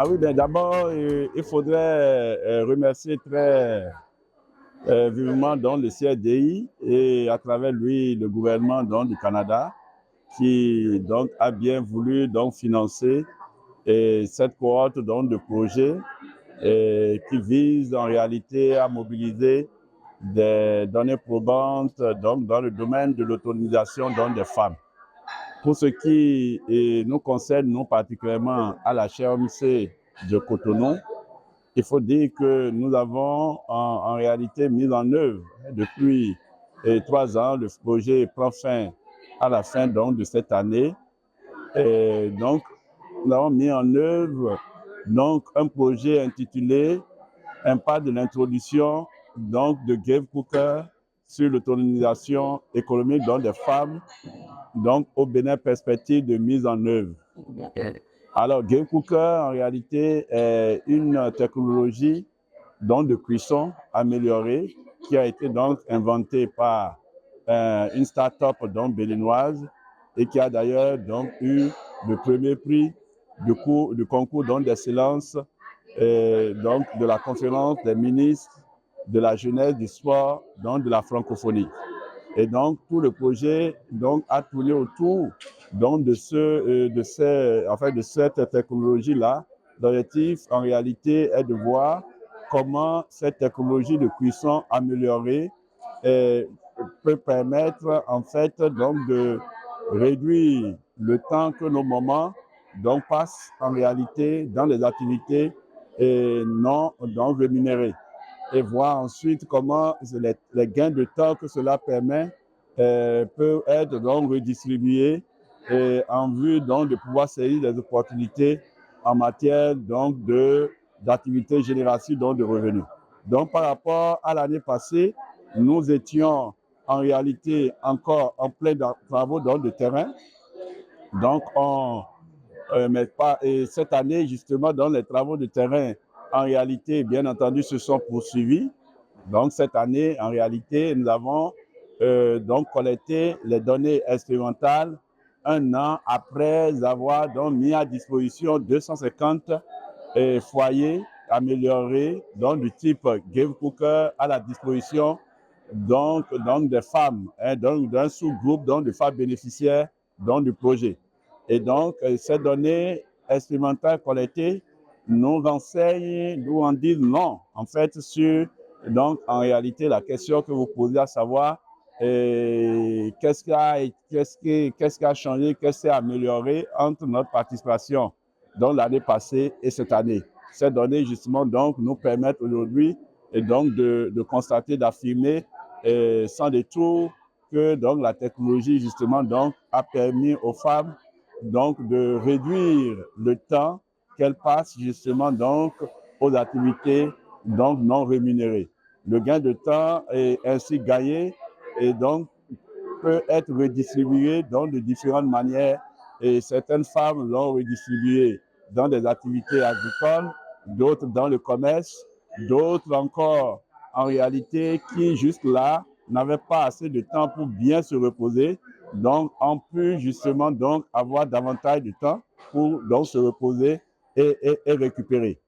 Ah oui, bien d'abord, il faudrait remercier très vivement donc, le CRDI et à travers lui le gouvernement donc, du Canada qui donc, a bien voulu donc, financer cette cohorte donc, de projets qui vise en réalité à mobiliser des données probantes donc, dans le domaine de l'autonomisation donc, des femmes. Pour ce qui nous concerne, nous particulièrement à la CHRMC de Cotonou, il faut dire que nous avons en réalité mis en œuvre depuis 3 ans. Le projet prend fin à la fin donc, de cette année. Et donc, nous avons mis en œuvre donc, un projet intitulé Impact de l'introduction donc, de Game Cooker sur l'autonomisation économique donc, des femmes donc, au Bénin, perspective de mise en œuvre. Alors, Game Cooker, en réalité, est une technologie donc, de cuisson améliorée qui a été donc inventée par une start-up donc, béninoise et qui a d'ailleurs donc eu le premier prix du concours d'excellence donc, de la conférence des ministres de la jeunesse, du sport, donc de la francophonie. Et donc, tout le projet donc, a tourné autour donc, de cette technologie-là. L'objectif, en réalité, est de voir comment cette technologie de cuisson améliorée peut permettre, en fait, donc, de réduire le temps que nos mamans donc, passent, en réalité, dans les activités non rémunérées. Et voir ensuite comment les gains de temps que cela permet peuvent être donc redistribués en vue donc de pouvoir saisir des opportunités en matière donc d'activités génératrices donc de revenus. Donc par rapport à l'année passée, nous étions en réalité encore en plein travaux donc de terrain. Donc et cette année justement dans les travaux de terrain en réalité, bien entendu, se sont poursuivis. Donc, cette année, en réalité, nous avons donc collecté les données expérimentales 1 an après avoir donc mis à disposition 250 foyers améliorés donc du type Game Cooker à la disposition donc des femmes, hein, donc d'un sous-groupe donc de femmes bénéficiaires donc du projet. Et donc, ces données expérimentales collectées nous renseignent, nous en disent non, en fait, sur, donc, en réalité, la question que vous posez, à savoir, qu'est-ce qui a changé, qu'est-ce qui a amélioré entre notre participation dans l'année passée et cette année. Ces données, justement, donc, nous permettent aujourd'hui et donc de constater, d'affirmer sans détour que donc, la technologie, justement, donc, a permis aux femmes donc, de réduire le temps qu'elles passent justement donc, aux activités donc, non rémunérées. Le gain de temps est ainsi gagné et donc peut être redistribué donc, de différentes manières. Et certaines femmes l'ont redistribué dans des activités agricoles, d'autres dans le commerce, d'autres encore en réalité qui jusque-là n'avaient pas assez de temps pour bien se reposer, donc ont pu justement donc avoir davantage de temps pour donc se reposer et récupérer.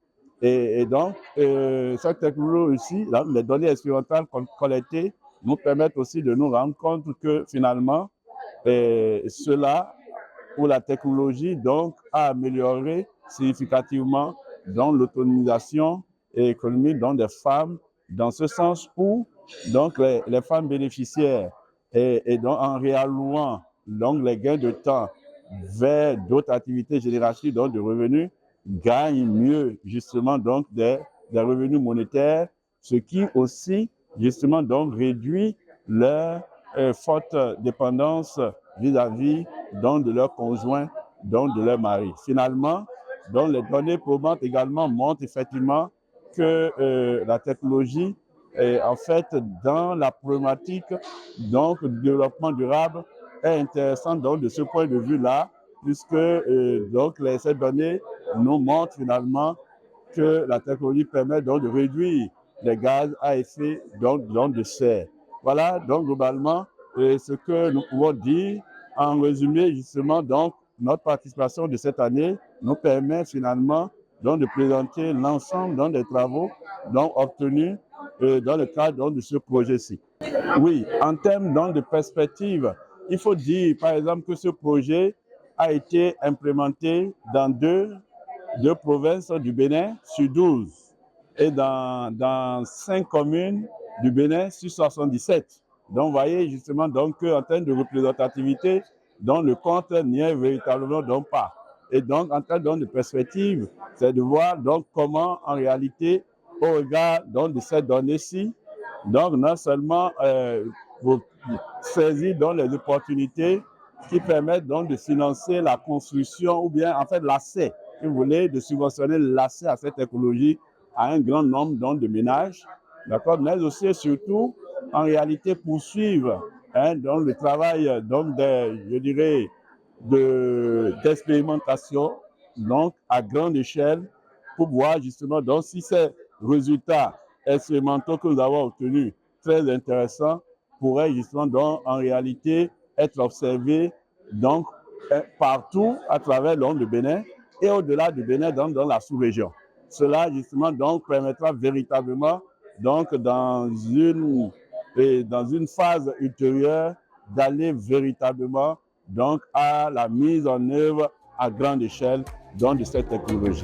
Et donc, cette technologie aussi, là, les données expérimentales collectées nous permettent aussi de nous rendre compte que finalement, cela où la technologie donc a amélioré significativement dans l'autonomisation économique donc, des femmes, dans ce sens où donc les femmes bénéficiaires et donc en réallouant donc les gains de temps vers d'autres activités génératrices donc de revenus gagnent mieux justement donc des revenus monétaires, ce qui aussi justement donc réduit leur forte dépendance vis-à-vis donc de leurs conjoints, donc de leur mari. Finalement, donc les données probantes également montrent effectivement que la technologie est en fait dans la problématique donc du développement durable est intéressante donc de ce point de vue-là, puisque donc ces données nous montrent finalement que la technologie permet donc de réduire les gaz à effet donc de serre. Voilà donc globalement ce que nous pouvons dire. En résumé, justement, donc, notre participation de cette année nous permet finalement donc de présenter l'ensemble donc, des travaux donc, obtenus dans le cadre donc, de ce projet-ci. Oui, en termes donc, de perspective, il faut dire par exemple que ce projet a été implémenté dans deux provinces du Bénin sur 12 et dans 5 communes du Bénin sur 77. Donc, vous voyez justement donc, en termes de représentativité, donc, le compte n'y est véritablement donc pas. Et donc, en termes donc, de perspective, c'est de voir donc, comment, en réalité, au regard donc, de ces données-ci, donc non seulement vous saisir donc, les opportunités qui permettent donc de financer la construction ou bien en fait l'accès, si vous voulez, de subventionner l'accès à cette technologie à un grand nombre donc, de ménages, d'accord, mais aussi et surtout en réalité poursuivre donc, le travail donc, je dirais d'expérimentation donc à grande échelle pour voir justement donc si ces résultats expérimentaux que nous avons obtenus très intéressants pourraient justement donc en réalité être observés donc partout à travers le Bénin et au-delà du Bénin donc dans la sous-région. Cela justement donc permettra véritablement donc dans une phase ultérieure d'aller véritablement donc à la mise en œuvre à grande échelle donc de cette technologie.